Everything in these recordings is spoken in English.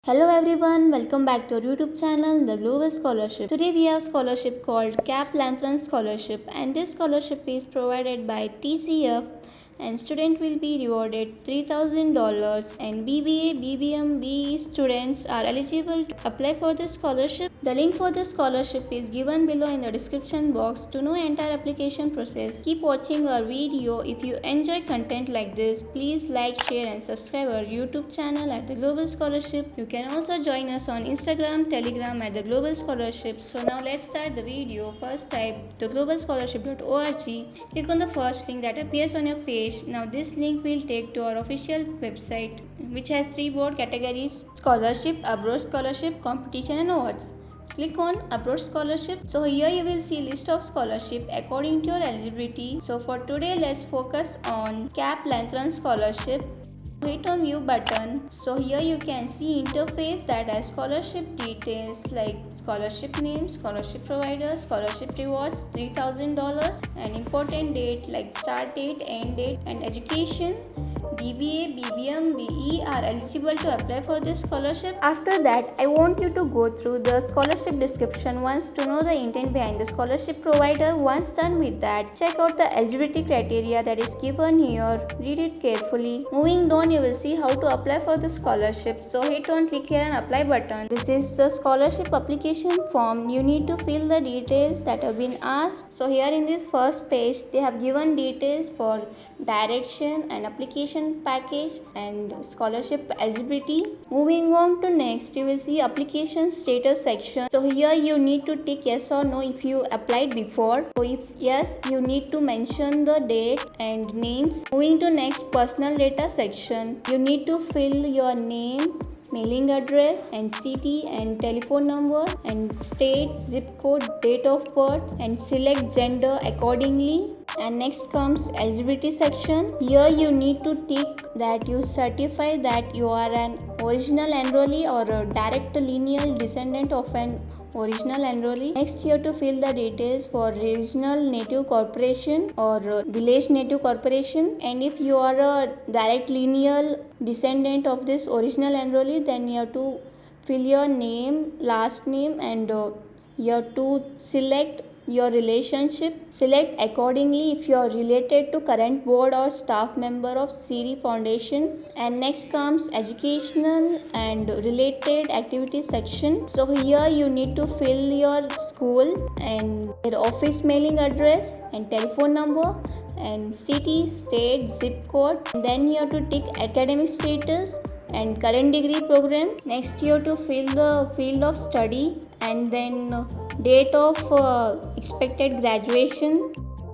Hello everyone, welcome back to our YouTube channel, The Global Scholarship. Today we have a scholarship called CAP Lantern Scholarship, and this scholarship is provided by TCF, and student will be rewarded $3,000, and BBA, BBM, BE students are eligible to apply for this scholarship. The link for the scholarship is given below in the description box. To know entire application process, keep watching our video. If you enjoy content like this, please like, share and subscribe our YouTube channel at The Global Scholarship. You can also join us on Instagram, Telegram at The Global Scholarship. So now let's start the video. First type theglobalscholarship.org. Click on the first link that appears on your page. Now this link will take to our official website, which has three broad categories: scholarship, abroad scholarship, competition and awards. Click on abroad scholarship. So here you will see list of scholarship according to your eligibility. So for today let's focus on CAP Lantern scholarship. Hit on view button. So here you can see interface that has scholarship details like scholarship name, scholarship provider, scholarship rewards, $3,000, and important date like start date, end date, and education. BBA, BBM, BE are eligible to apply for this scholarship. After that, I want you to go through the scholarship description once to know the intent behind the scholarship provider. Once done with that, check out the eligibility criteria that is given here. Read it carefully. Moving down, you will see how to apply for the scholarship. So hit on click here and apply button. This is the scholarship application form. You need to fill the details that have been asked. So here in this first page, they have given details for direction and application package and scholarship eligibility. Moving on to next, you will see application status section. So here you need to tick yes or no if you applied before. So if yes, you need to mention the date and names. Moving to next, personal data section. You need to fill your name, mailing address and city and telephone number and state, zip code, date of birth, and select gender accordingly. And next comes eligibility section. Here you need to tick that you certify that you are an original enrollee or a direct lineal descendant of an original enrollee. Next you have to fill the details for regional native corporation or village native corporation, and if you are a direct lineal descendant of this original enrollee, then you have to fill your name, last name, and you have to select your relationship. Select accordingly if you are related to current board or staff member of Siri Foundation. And next comes educational and related activities section. So here you need to fill your school and their office mailing address and telephone number and city, state, zip code. And then you have to tick academic status and current degree program. Next you have to fill the field of study and then date of expected graduation,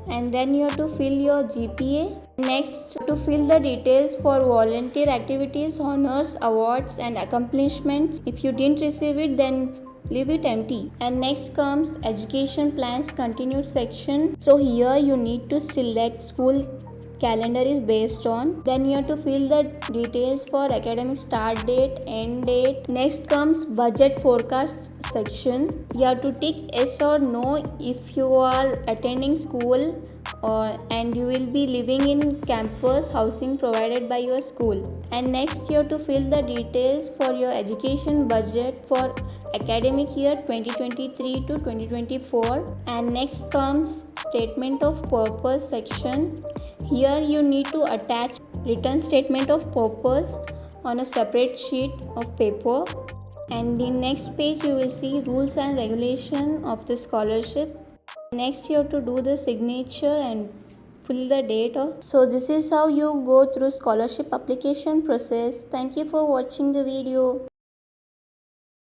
and then you have to fill your GPA. Next to fill the details for volunteer activities, honors, awards and accomplishments. If you didn't receive it, then leave it empty. And next comes education plans continued section. So here you need to select school calendar is based on. Then you have to fill the details for academic start date, end date. Next comes budget forecast section. You have to tick yes or no if you are attending school and you will be living in campus housing provided by your school. And next you have to fill the details for your education budget for academic year 2023 to 2024. And next comes statement of purpose section. Here you need to attach written statement of purpose on a separate sheet of paper. And the next page you will see rules and regulation of the scholarship. Next you have to do the signature and fill the date. So this is how you go through scholarship application process. Thank you for watching the video.